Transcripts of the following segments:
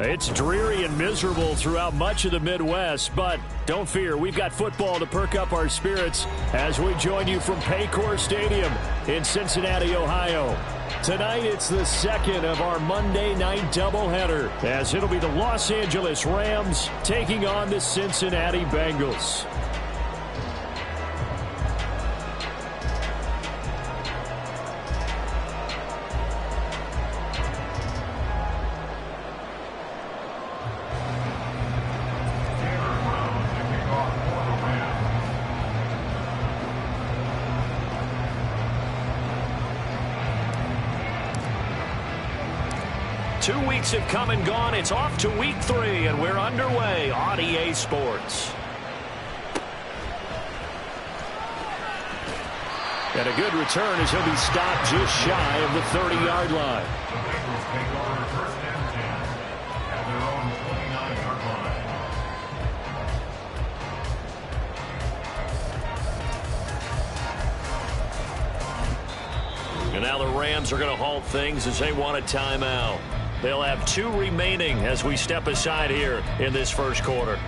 It's dreary and miserable throughout much of the Midwest, but don't fear, we've got football to perk up our spirits as we join you from Paycor Stadium in Cincinnati, Ohio. Tonight, it's the second of our Monday night doubleheader, as it'll be the Los Angeles Rams taking on the Cincinnati Bengals. Two weeks have come and gone. It's off to week 3, and we're underway on EA Sports. And a good return as he'll be stopped just shy of the 30-yard line. And now the Rams are going to halt things as they want a timeout. They'll have 2 remaining as we step aside here in this first quarter.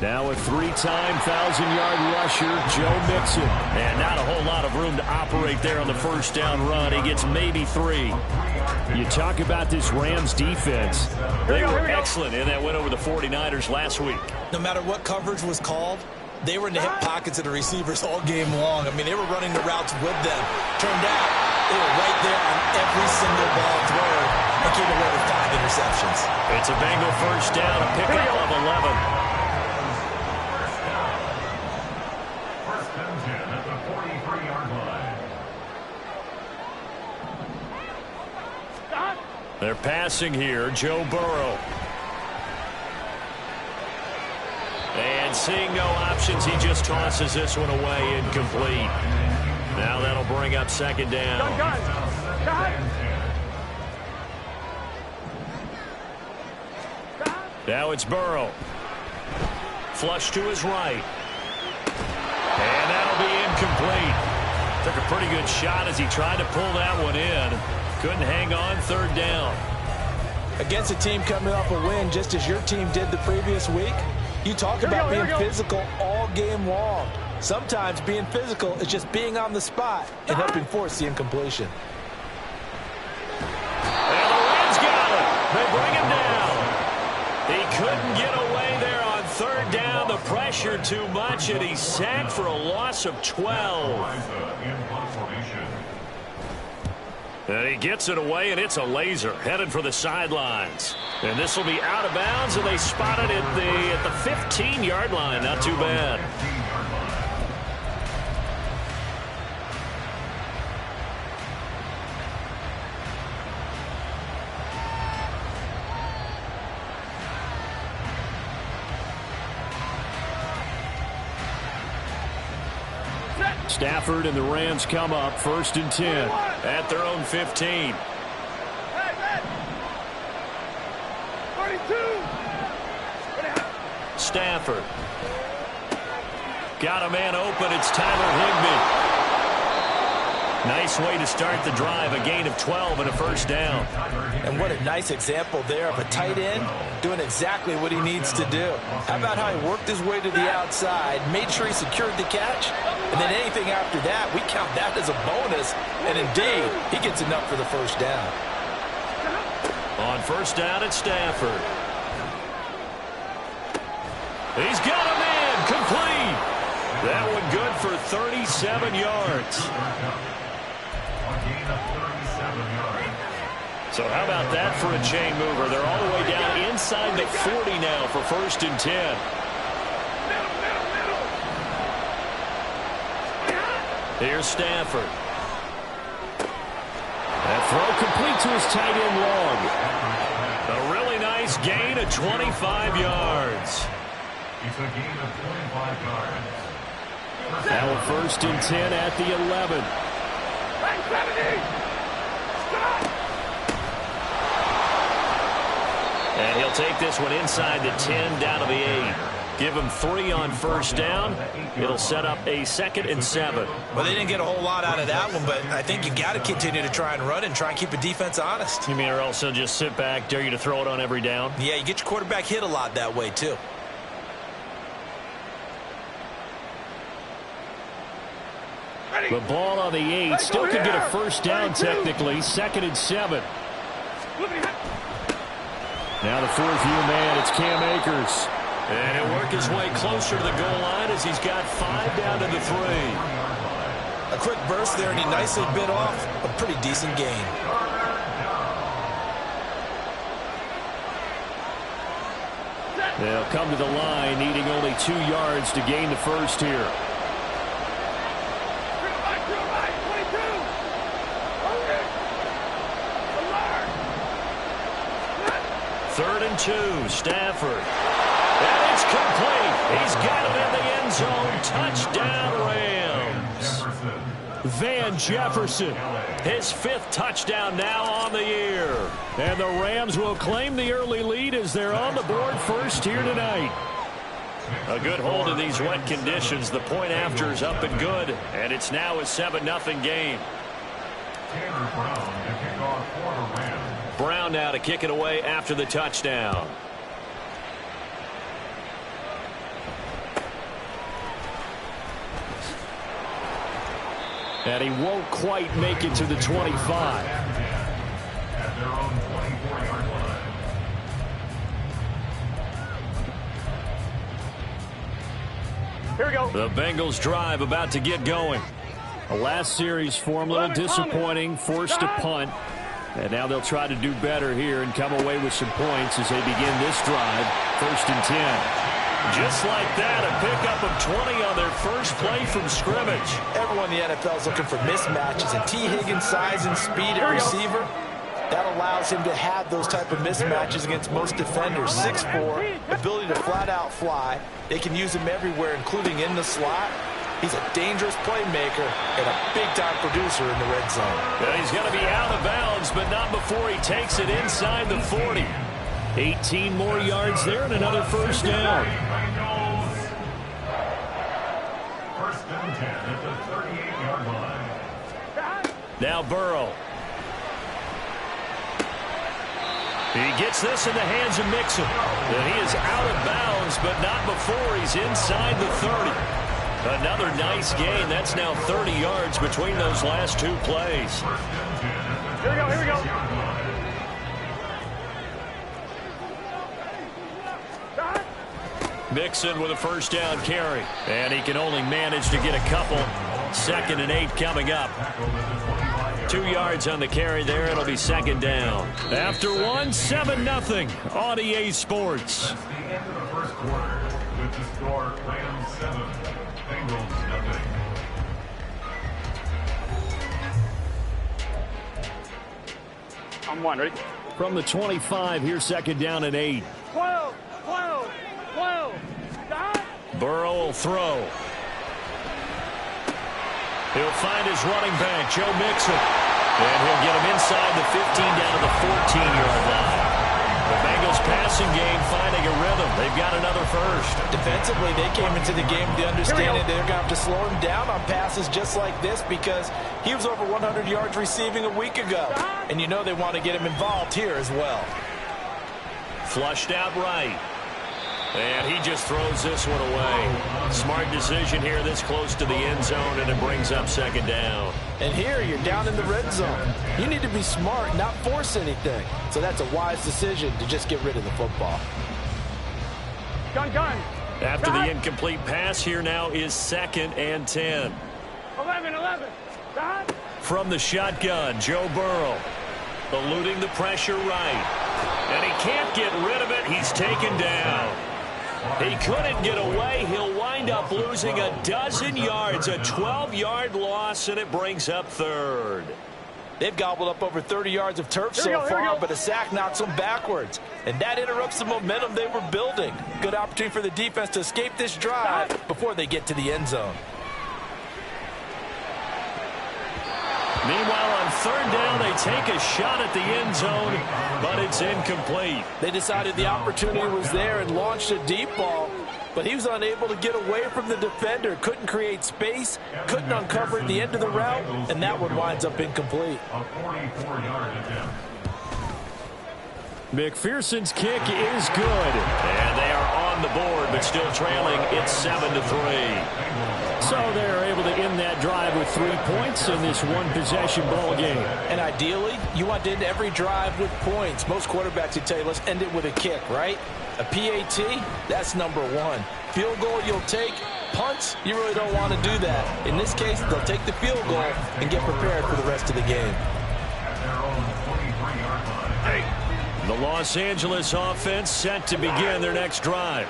Now a 3-time 1,000-yard rusher, Joe Mixon. And not a whole lot of room to operate there on the first down run. He gets maybe 3. You talk about this Rams defense. They were excellent in that win over the 49ers last week. No matter what coverage was called, they were in the hip pockets of the receivers all game long. I mean, they were running the routes with them. Turned out, they were right there on every single ball thrown and came away with 5 interceptions. It's a Bengal first down, a pickup of 11. They're passing here, Joe Burrow. And seeing no options, he just tosses this one away, incomplete. Now that'll bring up second down. Now it's Burrow. Flush to his right. And that'll be incomplete. Took a pretty good shot as he tried to pull that one in. Couldn't hang on, third down. Against a team coming off a win just as your team did the previous week, you talk about being physical all game long. Sometimes being physical is just being on the spot and helping force the incompletion. And the Rams got it. They bring him down. He couldn't get away there on third down. The pressure too much, and he's sacked for a loss of 12. And he gets it away, and it's a laser headed for the sidelines. And this will be out of bounds, and they spot it at the 15-yard line. Not too bad. Stafford and the Rams come up, 1st and 10 at their own 15. Stafford. Got a man open. It's Tyler Higbee. Nice way to start the drive. A gain of 12 and a first down. And what a nice example there of a tight end doing exactly what he needs to do. How about how he worked his way to the outside, made sure he secured the catch, and then anything after that, we count that as a bonus. And indeed, he gets enough for the first down. On first down, it's Stafford. He's got a man complete. That one good for 37 yards. So how about that for a chain mover? They're all the way down inside the 40 now for 1st and 10. Here's Stafford. That throw complete to his tight end long. A really nice gain of 25 yards. It's a gain of 25 yards. Now 1st and 10 at the 11. And he'll take this one inside the 10 down to the 8. Give them 3 on first down. It'll set up a 2nd and 7. Well, they didn't get a whole lot out of that one, but I think you got to continue to try and run and try and keep the defense honest. You mean or else they'll just sit back, dare you to throw it on every down? Yeah, you get your quarterback hit a lot that way, too. The ball on the 8. Still could get a first down technically. 2nd and 7. Now the 4th year man, it's Cam Akers. And he'll work his way closer to the goal line as he's got 5 down to the 3. A quick burst there, and he nicely bit off a pretty decent gain. They'll come to the line, needing only 2 yards to gain the first here. Third and 2, Stafford. And it's complete. He's got it in the end zone. Touchdown, Rams. Van Jefferson, his 5th touchdown now on the year. And the Rams will claim the early lead as they're on the board first here tonight. A good hold in these wet conditions. The point after is up and good. And it's now a 7-0 game. Brown now to kick it away after the touchdown. And he won't quite make it to the 25. At their own 24-yard line. Here we go. The Bengals drive about to get going. The last series form a little disappointing, forced to punt. And now they'll try to do better here and come away with some points as they begin this drive. 1st and 10. Just like that, a pickup of 20 on their first play from scrimmage. Everyone in the NFL is looking for mismatches, and T. Higgins' size and speed at receiver, that allows him to have those type of mismatches against most defenders. 6'4", ability to flat-out fly. They can use him everywhere, including in the slot. He's a dangerous playmaker and a big-time producer in the red zone. Well, he's going to be out of bounds, but not before he takes it inside the 40. 18 more yards there and another first down. First and 10 at the 38-yard line. Now Burrow. He gets this in the hands of Mixon. And he is out of bounds, but not before he's inside the 30. Another nice gain. That's now 30 yards between those last 2 plays. Here we go, here we go. Mixon with a first down carry. And he can only manage to get a couple. 2nd and 8 coming up. 2 yards on the carry there. It'll be 2nd down. After 1, 7-0 on EA Sports. That's the end of the first quarter. With the score, Rams 7, Bengals 0. I'm 1, ready? From the 25, here's 2nd down and 8. 12. Burrow will throw. He'll find his running back, Joe Mixon. And he'll get him inside the 15 down to the 14-yard line. The Bengals passing game finding a rhythm. They've got another first. Defensively, they came into the game with the understanding they're going to have to slow him down on passes just like this because he was over 100 yards receiving a week ago. And you know they want to get him involved here as well. Flushed out right. And he just throws this one away. Smart decision here this close to the end zone, and it brings up 2nd down. And here you're down in the red zone. You need to be smart, not force anything. So that's a wise decision to just get rid of the football. Gun. After the incomplete pass, here now is 2nd and 10. 11. From the shotgun, Joe Burrow. Eluding the pressure right. And he can't get rid of it. He's taken down. He couldn't get away. He'll wind up losing a dozen yards, a 12-yard loss, and it brings up 3rd. They've gobbled up over 30 yards of turf so far, but a sack knocks them backwards. And that interrupts the momentum they were building. Good opportunity for the defense to escape this drive before they get to the end zone. Meanwhile, on 3rd down, they take a shot at the end zone, but it's incomplete. They decided the opportunity was there and launched a deep ball. but he was unable to get away from the defender. Couldn't create space, couldn't uncover at the end of the route, and that one winds up incomplete. A 44-yard attempt. McPherson's kick is good. And they are on the board, but still trailing. It's 7-3. So they're able to end that drive with 3 points in this one-possession ball game. And ideally, you want to end every drive with points. Most quarterbacks would tell you, let's end it with a kick, right? A PAT, that's number one. Field goal you'll take. Punts, you really don't want to do that. In this case, they'll take the field goal and get prepared for the rest of the game. At their own 23-yard line. The Los Angeles offense set to begin their next drive.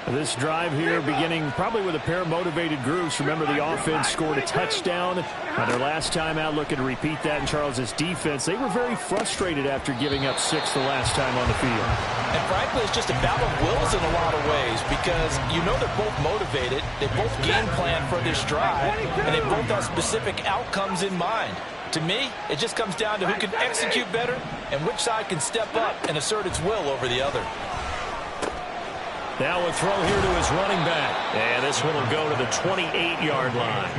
This drive here beginning probably with a pair of motivated groups. Remember, the offense scored a touchdown on their last time out, looking to repeat that in Charles's defense. They were very frustrated after giving up 6 the last time on the field. And frankly, it's just a battle of wills in a lot of ways because you know they're both motivated. They both game plan for this drive, and they both have specific outcomes in mind. To me, it just comes down to who can execute better and which side can step up and assert its will over the other. Now a throw here to his running back. And this one will go to the 28-yard line.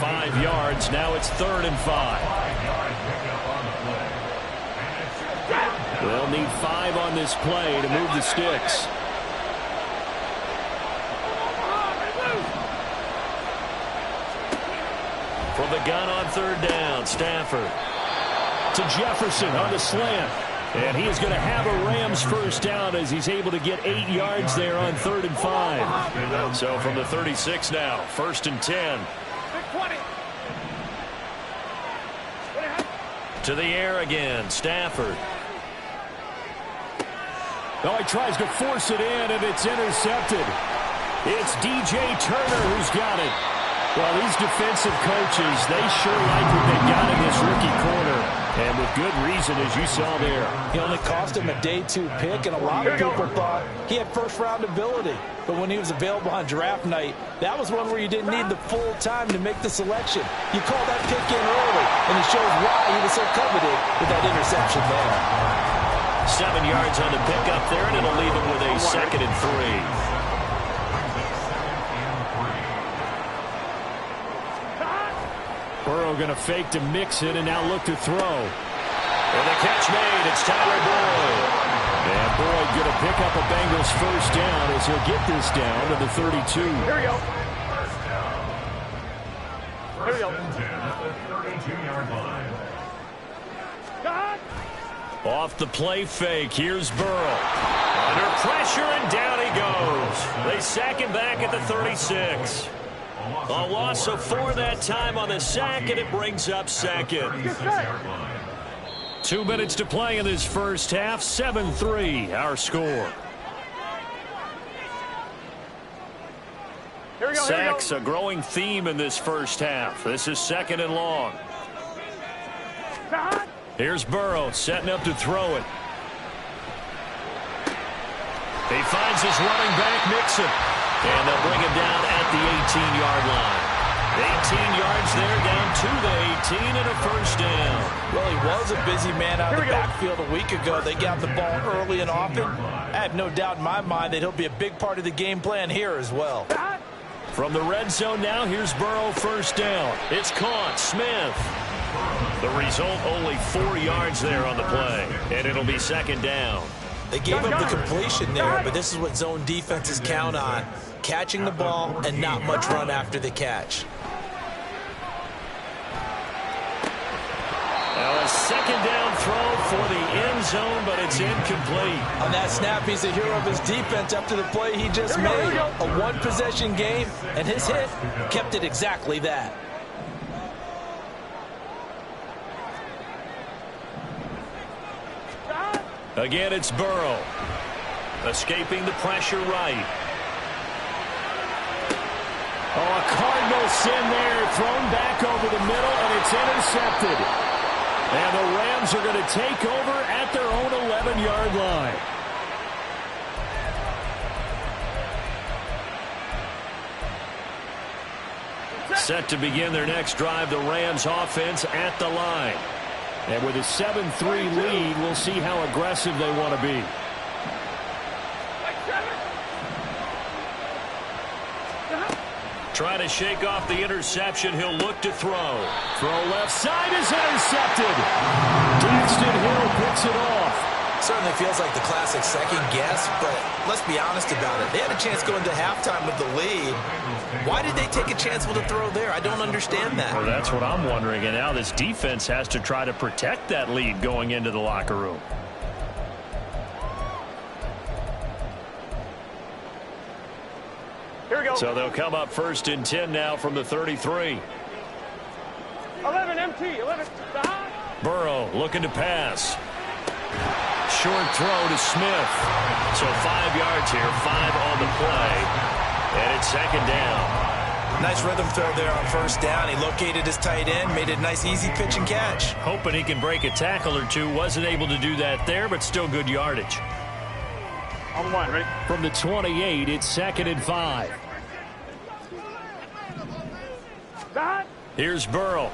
5 yards. Now it's 3rd and 5. They'll need 5 on this play to move the sticks. From the gun on 3rd down, Stafford to Jefferson on the slant. And he is going to have a Rams first down as he's able to get 8 yards there on 3rd and 5. So from the 36 now, 1st and 10. To the air again, Stafford. Oh, he tries to force it in, and it's intercepted. It's DJ Turner who's got it. Well, these defensive coaches, they sure like what they've got in this rookie corner. And with good reason, as you saw there. He only cost him a day 2 pick, and a lot of people thought he had first-round ability. But when he was available on draft night, that was one where you didn't need the full time to make the selection. You call that pick in early, and it shows why he was so coveted with that interception there. 7 yards on the pickup there, and it'll leave him with a 2nd and 3. Burrow going to fake to mix it and now look to throw. And the catch made. It's Tyler Boyd. And Boyd going to pick up a Bengals first down as he'll get this down to the 32. Here we go. Here we go. 32-yard line. Off the play fake. Here's Burrow. Under pressure, and down he goes. They sack him back at the 36. A loss of 4 that time on the sack, and it brings up 2nd. 2 minutes to play in this first half. 7-3, our score. Here we go. Sacks, a growing theme in this first half. This is 2nd and long. Here's Burrow setting up to throw it. He finds his running back, Mixon. And they'll bring him down at the 18-yard line. 18 yards there, down to the 18 and a first down. Well, he was a busy man out of the backfield a week ago. They got the ball early and often. I have no doubt in my mind that he'll be a big part of the game plan here as well. From the red zone now, here's Burrow first down. It's caught. Smith. The result, only 4 yards there on the play. And it'll be 2nd down. They gave him the completion there, but this is what zone defenses count on. Catching the ball and not much run after the catch. Now a 2nd down throw for the end zone, but it's incomplete. On that snap, he's a hero of his defense after the play he just made. A one-possession game, and his hit kept it exactly that. Again, it's Burrow. Escaping the pressure right. Oh, a Cardinal sin there. Thrown back over the middle, and it's intercepted. And the Rams are going to take over at their own 11-yard line. Set to begin their next drive, the Rams offense at the line. And with a 7-3 lead, we'll see how aggressive they want to be. Trying to shake off the interception. He'll look to throw. Throw left side is intercepted. Daxton Hill picks it off. Certainly feels like the classic second guess, but let's be honest about it. They had a chance going to halftime with the lead. Why did they take a chance with a throw there? I don't understand that. Well, that's what I'm wondering. And now this defense has to try to protect that lead going into the locker room. Here we go. So they'll come up 1st and 10 now from the 33. 11 MT. 11. Burrow looking to pass. Short throw to Smith. So 5 yards here, 5 on the play. And it's 2nd down. Nice rhythm throw there on 1st down. He located his tight end, made a nice easy pitch and catch. Hoping he can break a tackle or two. Wasn't able to do that there, but still good yardage. On 1, ready? From the 28, it's 2nd and 5. Here's Burrow.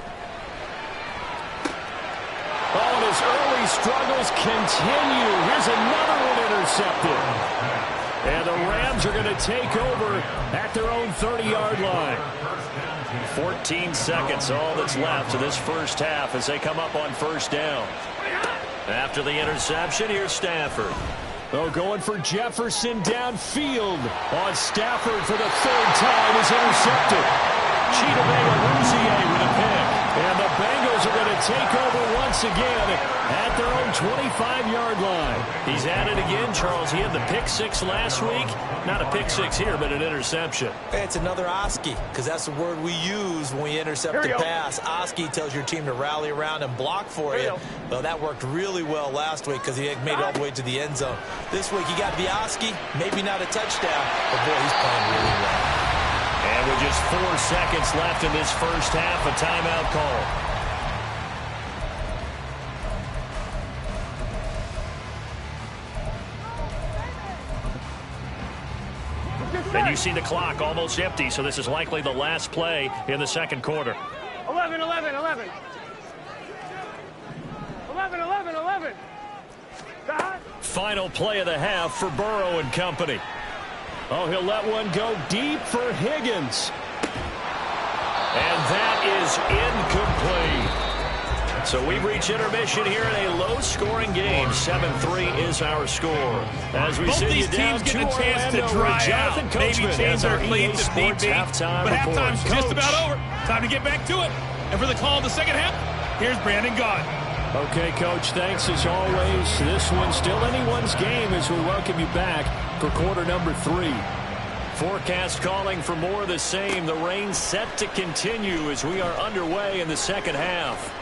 Oh, and his early struggles continue. Here's another one intercepted. And the Rams are going to take over at their own 30-yard line. 14 seconds, all that's left to this first half as they come up on 1st down. After the interception, here's Stafford. Oh, going for Jefferson downfield. On Stafford for the 3rd time is intercepted. Chidobe with a pick. And the Bengals are going to take over once again at their own 25-yard line. He's at it again, Charles. He had the pick 6 last week. Not a pick 6 here, but an interception. It's another Oski, because that's the word we use when we intercept the pass. Oski tells your team to rally around and block for you. Though that worked really well last week because he made it all the way to the end zone. This week he got the Oski, maybe not a touchdown, but boy, he's playing really well. And with just 4 seconds left in this first half, a timeout call. And you see the clock almost empty, so this is likely the last play in the 2nd quarter. 11, 11, 11. 11, 11, 11. Final play of the half for Burrow and company. Oh, he'll let one go deep for Higgins. And that is incomplete. So we've reached intermission here in a low-scoring game. 7-3 is our score. As we see you down get a chance to dry out. Maybe change their cleats if need be. But halftime's just about over. Time to get back to it. And for the call of the 2nd half, here's Brandon Gaudin. Okay, Coach, thanks as always. This one's still anyone's game as we welcome you back for quarter number 3. Forecast calling for more of the same. The rain set to continue as we are underway in the 2nd half.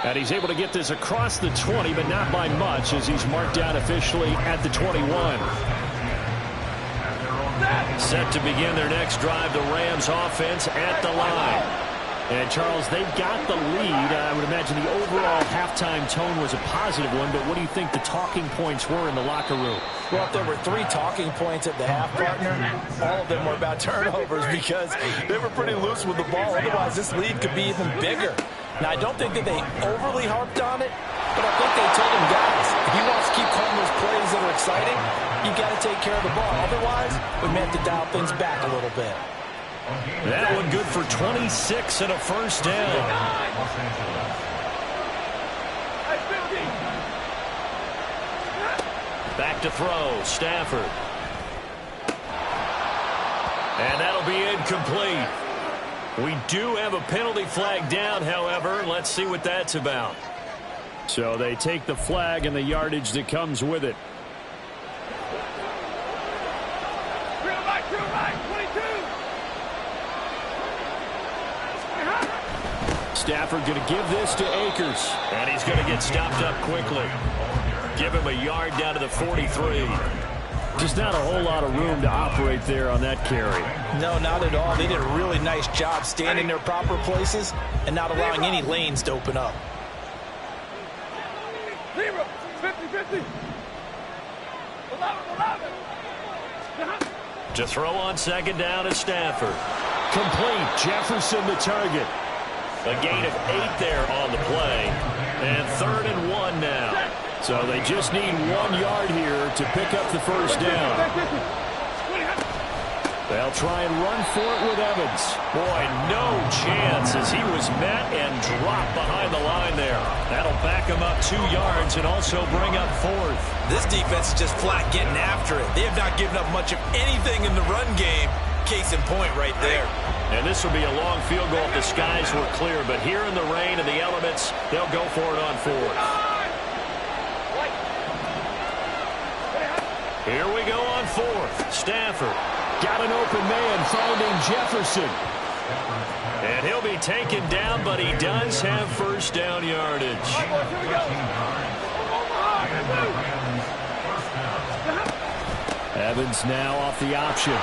And he's able to get this across the 20, but not by much as he's marked out officially at the 21. Set to begin their next drive, the Rams offense at the line. And, Charles, they've got the lead. I would imagine the overall halftime tone was a positive one, but what do you think the talking points were in the locker room? Well, if there were 3 talking points at the half, partner, all of them were about turnovers because they were pretty loose with the ball. Otherwise, this lead could be even bigger. Now, I don't think that they overly harped on it, but I think they told him, guys, if he wants to keep calling those plays that are exciting, you got to take care of the ball. Otherwise, we may have to dial things back a little bit. That one good for 26 and a first down. Back to throw, Stafford. And that'll be incomplete. We do have a penalty flag down, however. Let's see what that's about. So they take the flag and the yardage that comes with it. Stafford going to give this to Akers. And he's going to get stopped up quickly. Give him a yard down to the 43. Just not a whole lot of room to operate there on that carry. No, not at all. They did a really nice job standing in their proper places and not allowing any lanes to open up. 50-50. 11. To throw on 2nd down is Stafford. Complete. Jefferson the target. A gain of 8 there on the play. And 3rd and 1 now. So they just need 1 yard here to pick up the first down. They'll try and run for it with Evans. Boy, no chance as he was met and dropped behind the line there. That'll back him up 2 yards and also bring up 4th. This defense is just flat getting after it. They have not given up much of anything in the run game. Case in point right there. And this will be a long field goal if the skies were clear. But here in the rain and the elements, they'll go for it on 4th. Here we go on 4th. Stafford got an open man finding Jefferson. And he'll be taken down, but he does have first down yardage. Evans now off the option.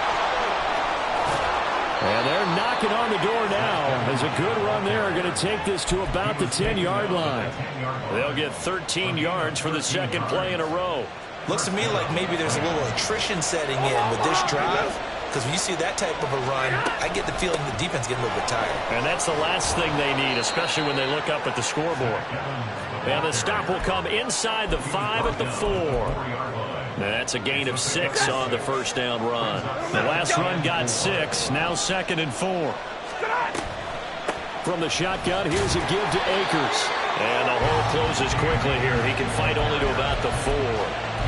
And they're knocking on the door now as a good run there are going to take this to about the 10-yard line. They'll get 13 yards for the second play in a row. Looks to me like maybe there's a little attrition setting in with this drive. Because when you see that type of a run, I get the feeling the defense getting a little bit tired. And that's the last thing they need, especially when they look up at the scoreboard. And the stop will come inside the 5 at the 4. That's a gain of 6 on the first down run. The last run got 6, now 2nd and 4. From the shotgun, here's a give to Akers. And the hole closes quickly here. He can fight only to about the 4.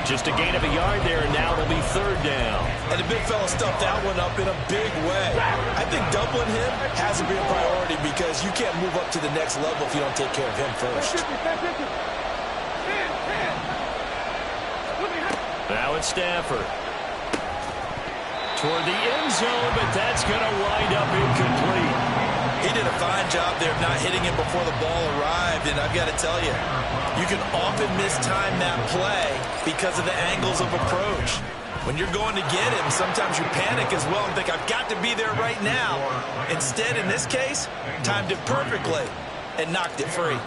Just a gain of a yard there, and now it'll be 3rd down. And the big fella stuffed that one up in a big way. I think doubling him has to be a priority because you can't move up to the next level if you don't take care of him first. Now it's Stafford. Toward the end zone, but that's going to wind up incomplete. He did a fine job there of not hitting him before the ball arrived, and I've got to tell you, you can often mistime that play because of the angles of approach. When you're going to get him, sometimes you panic as well and think, I've got to be there right now. Instead, in this case, timed it perfectly and knocked it free.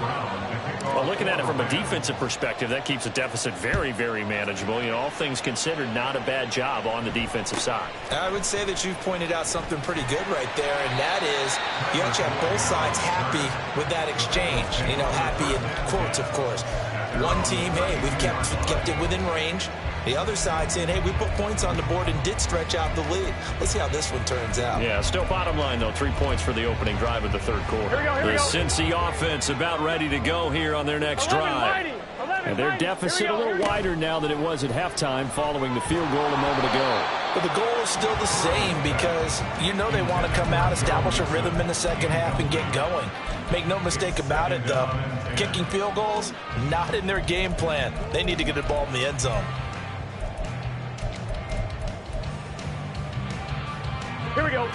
Well, looking at it from a defensive perspective, that keeps the deficit very, very manageable. You know, all things considered, not a bad job on the defensive side. I would say that you've pointed out something pretty good right there, and that is you actually have both sides happy with that exchange. You know, happy in quotes, of course. One team, hey, we've kept it within range. The other side saying, hey, we put points on the board and did stretch out the lead. Let's see how this one turns out. Yeah, still bottom line, though, 3 points for the opening drive of the 3rd quarter. The Cincy offense about ready to go here on their next drive. And their deficit a little wider now than it was at halftime following the field goal a moment ago. But the goal is still the same because you know they want to come out, establish a rhythm in the second half, and get going. Make no mistake about it, though. Kicking field goals, not in their game plan. They need to get the ball in the end zone. Here we go.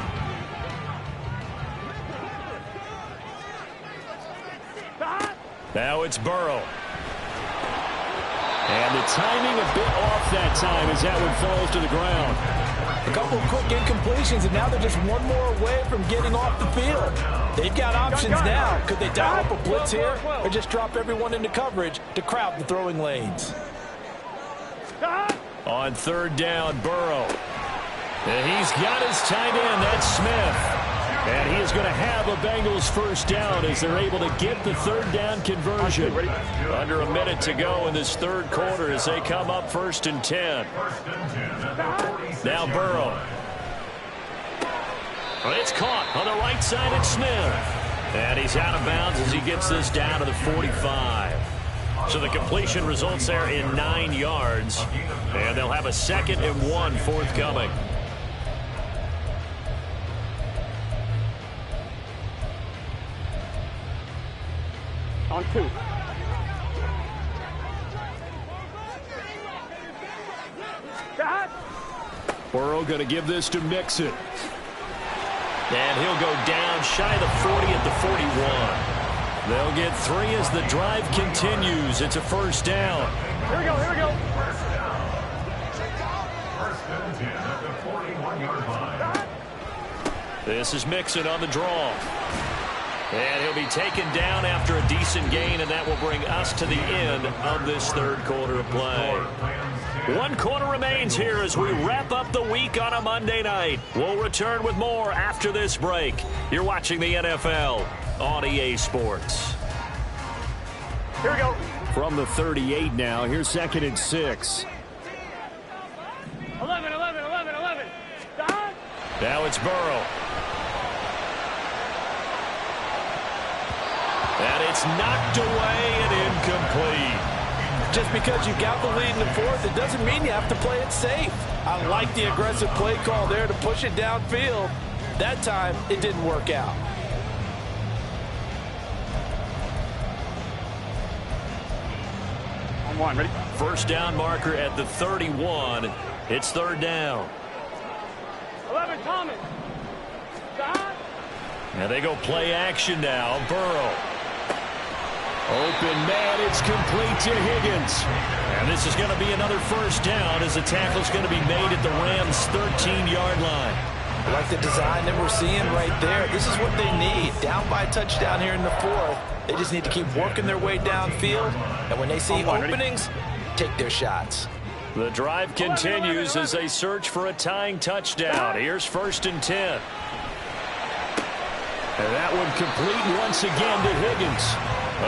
Now it's Burrow. And the timing a bit off that time as that one falls to the ground. A couple of quick incompletions, and now they're just one more away from getting off the field. They've got options now. Could they dial up a blitz here or just drop everyone into coverage to crowd the throwing lanes? On 3rd down, Burrow. And he's got his tight end. That's Smith. And he is going to have a Bengals first down as they're able to get the 3rd down conversion. Under a minute to go in this 3rd quarter as they come up 1st and 10. Now Burrow. Well, it's caught on the right side at Smith. And he's out of bounds as he gets this down to the 45. So the completion results there in 9 yards. And they'll have a 2nd and 1 forthcoming. On 2. Burrow going to give this to Mixon. And he'll go down shy of the 40 at the 41. They'll get 3 as the drive continues. It's a first down. Here we go, here we go. First and 10 at the 41-yard line. This is Mixon on the draw. And he'll be taken down after a decent gain, and that will bring us to the end of this 3rd quarter of play. 1 quarter remains here as we wrap up the week on a Monday night. We'll return with more after this break. You're watching the NFL on EA Sports. Here we go. From the 38 now, here's 2nd and 6. 11. Now it's Burrow. And it's knocked away and incomplete. Just because you got the lead in the fourth, it doesn't mean you have to play it safe. I like the aggressive play call there to push it downfield. That time, it didn't work out. On one, ready? First down marker at the 31. It's third down. 11, Thomas. Stop. And they go play action now. Burrow. Open man, it's complete to Higgins. And this is going to be another first down as the tackle's going to be made at the Rams' 13-yard line. I like the design that we're seeing right there. This is what they need. Down by a touchdown here in the fourth. They just need to keep working their way downfield. And when they see openings, take their shots. The drive continues as they search for a tying touchdown. Here's first and 10. And that one complete once again to Higgins.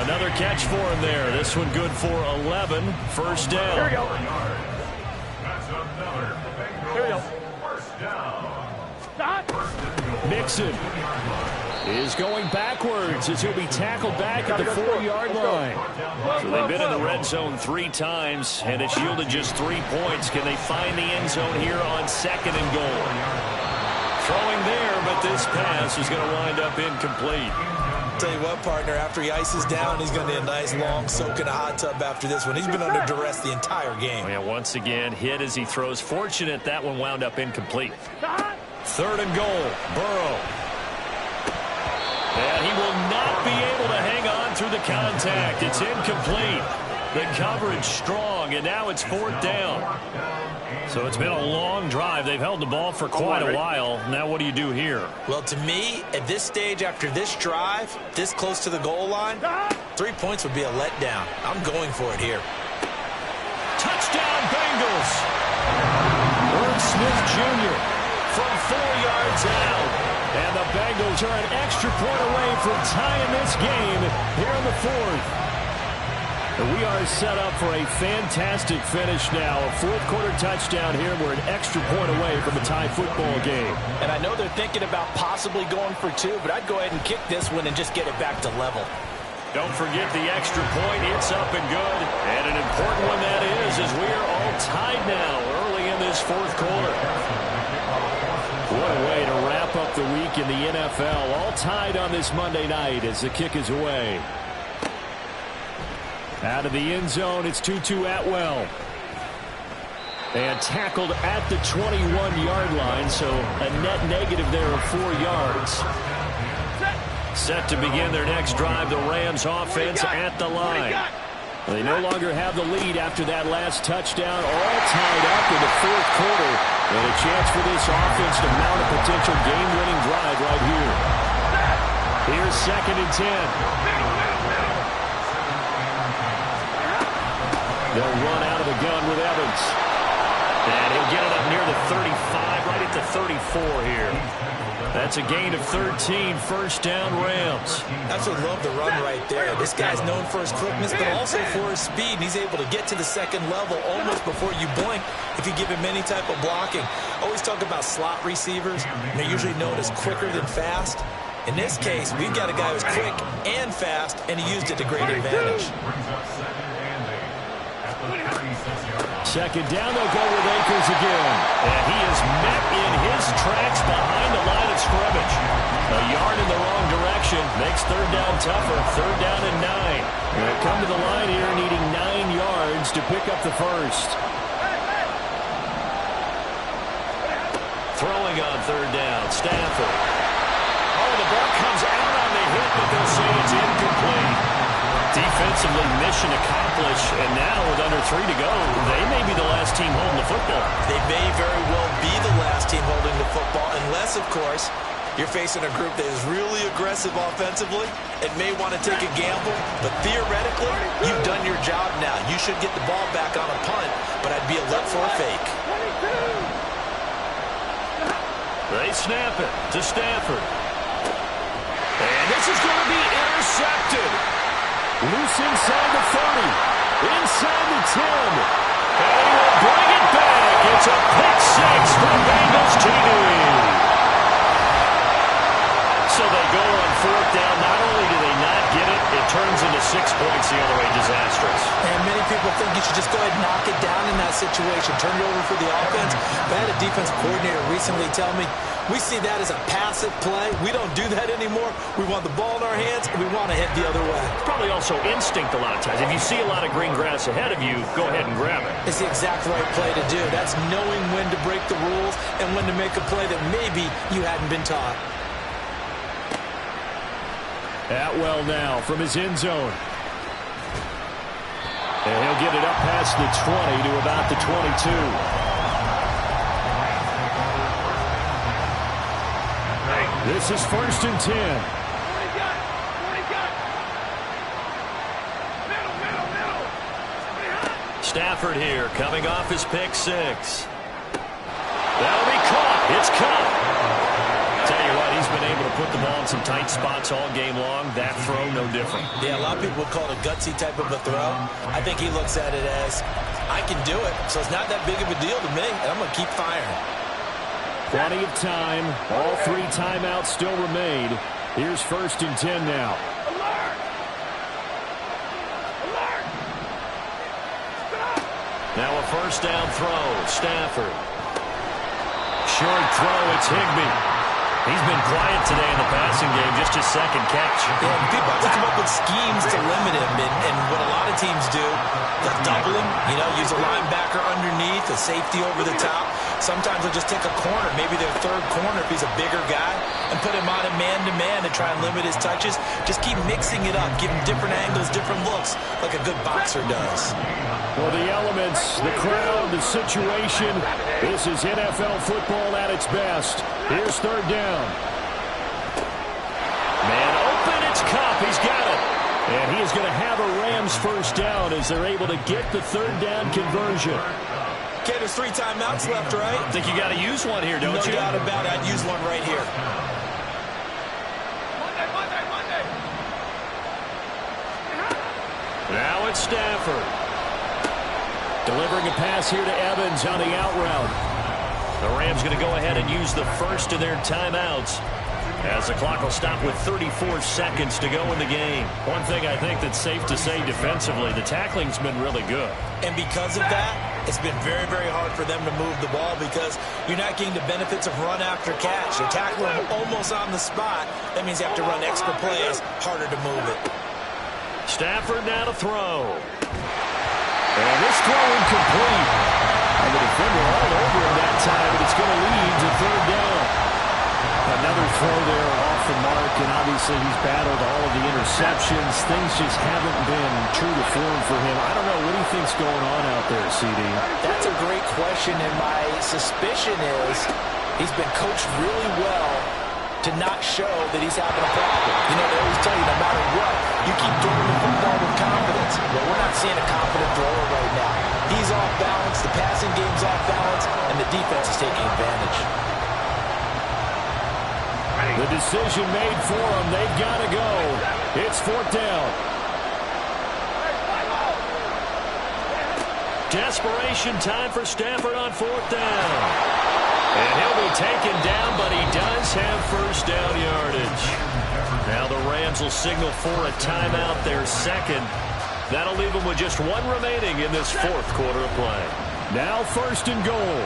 Another catch for him there. This one good for 11. First down. Here we go. That's another Here we go. first down. Stop. Mixon is going backwards as he'll be tackled back at the 4-yard line. So they've been in the red zone 3 times, and it's yielded just 3 points. Can they find the end zone here on second and goal? Throwing there, but this pass is going to wind up incomplete. Tell you what, partner, after he ices down, he's going to need a nice long soak in a hot tub after this one. He's been under duress the entire game. Oh, yeah, once again, hit as he throws. Fortunate that one wound up incomplete. Third and goal, Burrow. And he will not be able to hang on through the contact. It's incomplete. The coverage strong, and now it's fourth down. So it's been a long drive. They've held the ball for quite a while. Now what do you do here? Well, to me, at this stage after this drive, this close to the goal line, 3 points would be a letdown. I'm going for it here. Touchdown, Bengals. Irv Smith Jr. from 4 yards out. And the Bengals are an extra point away from tying this game here in the fourth. And we are set up for a fantastic finish now. A fourth-quarter touchdown here. We're an extra point away from a tie football game. And I know they're thinking about possibly going for 2, but I'd go ahead and kick this one and just get it back to level. Don't forget the extra point. It's up and good. And an important one that is, as we are all tied now early in this fourth quarter. What a way to wrap up the week in the NFL. All tied on this Monday night as the kick is away. Out of the end zone, it's Tutu Atwell. And tackled at the 21-yard line, so a net negative there of 4 yards. Set to begin their next drive, the Rams offense at the line. They no longer have the lead after that last touchdown, all tied up in the fourth quarter. And a chance for this offense to mount a potential game-winning drive right here. Here's second and 10. They'll run out of the gun with Evans. And he'll get it up near the 35, right at the 34 here. That's a gain of 13, first down Rams. That's what I love the run right there. This guy's known for his quickness, but also for his speed. And he's able to get to the second level almost before you blink if you give him any type of blocking. Always talk about slot receivers. They're usually known as quicker than fast. In this case, we've got a guy who's quick and fast, and he used it to great advantage. Second down, they'll go with Akers again. And he is met in his tracks behind the line of scrimmage. A yard in the wrong direction makes third down tougher. Third down and 9. They'll come to the line here needing 9 yards to pick up the first. Throwing on third down, Stafford. Oh, the ball comes out on the hit, but they'll say it's incomplete. Defensively, mission accomplished, and now with under 3 to go, they may be the last team holding the football. They may very well be the last team holding the football, unless, of course, you're facing a group that is really aggressive offensively and may want to take a gamble, but theoretically, you've done your job now. You should get the ball back on a punt, but I'd be alert for a fake. They snap it to Stafford. And this is going to be intercepted. Loose inside the 30, inside the 10, and he will bring it back. It's a pick six for Bengals TD. just go ahead and knock it down in that situation. Turn it over for the offense. I had a defensive coordinator recently tell me, we see that as a passive play. We don't do that anymore. We want the ball in our hands, and we want to head the other way. Probably also instinct a lot of times. If you see a lot of green grass ahead of you, go ahead and grab it. It's the exact right play to do. That's knowing when to break the rules and when to make a play that maybe you hadn't been taught. Atwell now from his end zone. And he'll get it up past the 20 to about the 22. This is 1st and 10. Stafford here coming off his pick 6. That'll be caught. It's caught. Tell you what, he's been able to put the ball in some tight spots all game long. That throw, no different. Yeah, a lot of people would call it a gutsy type of a throw. I think he looks at it as, I can do it, so it's not that big of a deal to me, and I'm going to keep firing. Plenty of time. All 3 timeouts still remain. Here's 1st and 10 now. Alert! Alert! Stop! Now a 1st down throw. Stafford. Short throw. It's Higbee. He's been quiet today in the passing game, just his 2nd catch. Yeah, people have to come up with schemes to limit him, and what a lot of teams do, they'll double him, use a linebacker underneath, a safety over the top. Sometimes they'll just take a corner, maybe their 3rd corner if he's a bigger guy, and put him on a man-to-man to try and limit his touches. Just keep mixing it up, give him different angles, different looks, like a good boxer does. Well, the elements, the crowd, the situation, this is NFL football at its best. Here's 3rd down. Man open, it's Kupp. He's got it. And he is going to have a Rams 1st down as they're able to get the 3rd down conversion. Okay, there's 3 timeouts left, right? I think you got to use one here, don't you? No doubt about it. I'd use one right here. Monday. Now it's Stafford. Delivering a pass here to Evans on the out route. The Rams going to go ahead and use the 1st of their timeouts as the clock will stop with 34 seconds to go in the game. One thing I think that's safe to say defensively, the tackling's been really good. And because of that, it's been very, very hard for them to move the ball because you're not getting the benefits of run after catch. You're tackling them almost on the spot. That means you have to run extra plays, harder to move it. Stafford now to throw. And this throw incomplete. And the defender all over him that time, but it's going to lead to 3rd down. Another throw there off the mark, and obviously he's battled all of the interceptions. Things just haven't been true to form for him. I don't know. What do you think's going on out there, CD? That's a great question, and my suspicion is he's been coached really well to not show that he's having a problem. They always tell you no matter what, you keep throwing the football with confidence. Well, we're not seeing a confident thrower right now. He's off balance, the passing game's off balance, and the defense is taking advantage. The decision made for them. They've got to go. It's 4th down. Desperation time for Stafford on 4th down. And he'll be taken down, but he does have 1st down yardage. Now the Rams will signal for a timeout, their 2nd. That'll leave them with just 1 remaining in this 4th quarter of play. Now 1st and goal.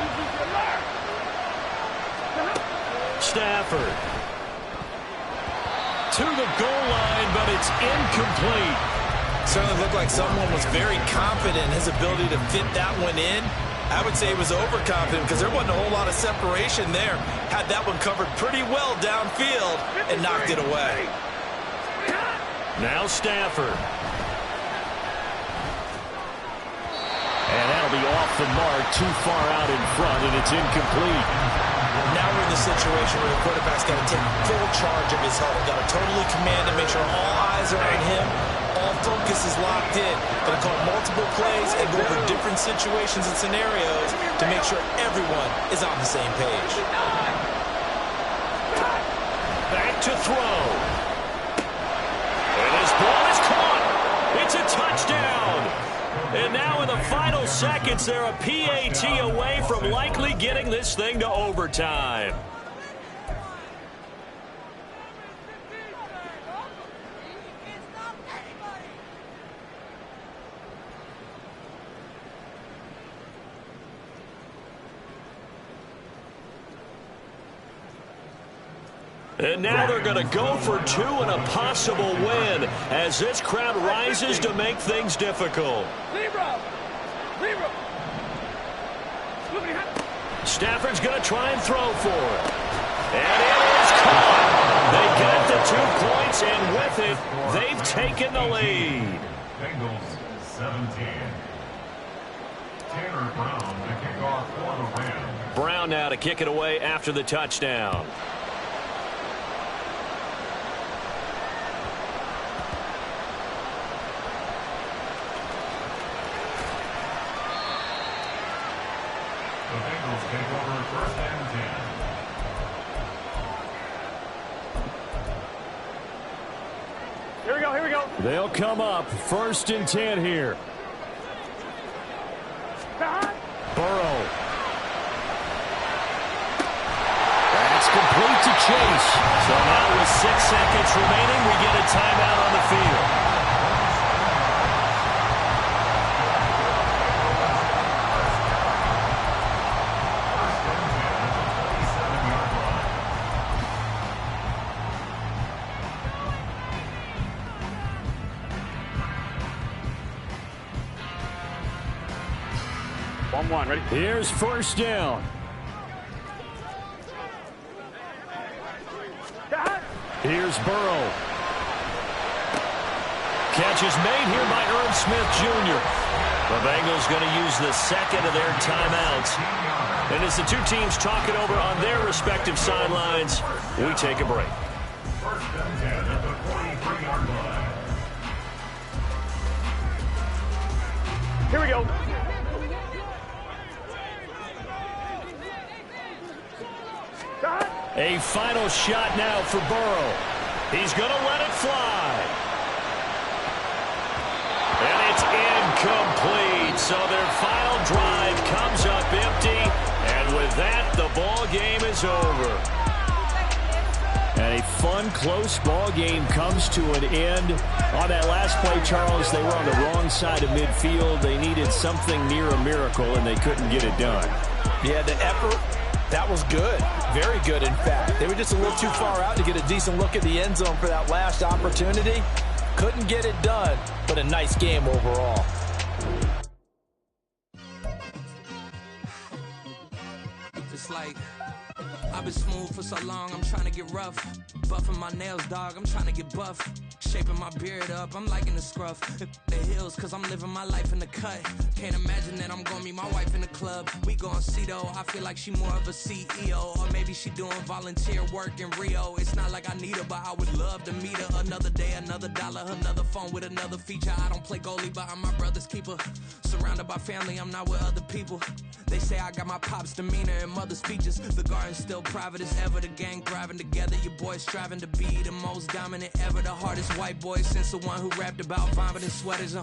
Stafford. To the goal line, but it's incomplete. Certainly looked like someone was very confident in his ability to fit that one in. I would say he was overconfident because there wasn't a whole lot of separation there. Had that one covered pretty well downfield and knocked it away. Now Stafford. And that'll be off the mark, too far out in front, and it's incomplete. Now we're in the situation where the quarterback's got to take full charge of his huddle. Got to totally command and make sure all eyes are on him. All focus is locked in. Going to call multiple plays and go over different situations and scenarios to make sure everyone is on the same page. Back to throw. And his ball is caught. It's a touchdown. And now in the final seconds, they're a PAT away from likely getting this thing to overtime. And now they're going to go for two and a possible win as this crowd rises to make things difficult. Stafford's going to try and throw for it. And it is caught. They got the 2 points, and with it, they've taken the lead. Bengals 17. Tanner Brown to kick off for the Rams. Brown now to kick it away after the touchdown. The Bengals take over first and 10. Here we go. They'll come up first and 10 here. Burrow. That's complete to Chase. So now with 6 seconds remaining, we get a timeout on the field. Ready? Here's first down. Here's Burrow. Catch is made here by Irv Smith Jr. The Bengals going to use the second of their timeouts. And as the two teams talk it over on their respective sidelines, we take a break. First and 10 at the 43-yard line. Here we go. A final shot now for Burrow. He's going to let it fly. And it's incomplete. So their final drive comes up empty. And with that, the ball game is over. And a fun, close ball game comes to an end. On that last play, Charles, they were on the wrong side of midfield. They needed something near a miracle, and they couldn't get it done. Yeah, the effort, that was good. Very good, in fact. They were just a little too far out to get a decent look at the end zone for that last opportunity. Couldn't get it done, but a nice game overall. It's like I've been smooth for so long, I'm trying to get rough. Buffing my nails, dog, I'm trying to get buff. Shaping my beard up, I'm liking the scruff. The heels, cause I'm living my life in the cut. Can't imagine that I'm gonna meet my wife in the club. We gon' see though, I feel like she more of a CEO. Or maybe she doing volunteer work in Rio. It's not like I need her, but I would love to meet her. Another day, another dollar, another phone with another feature. I don't play goalie, but I'm my brother's keeper. Surrounded by family, I'm not with other people. They say I got my pop's demeanor and mother's features. The garden's still private as ever. The gang thriving together. Your boys striving to be the most dominant ever. The hardest white boy since the one who rapped about vomiting sweaters and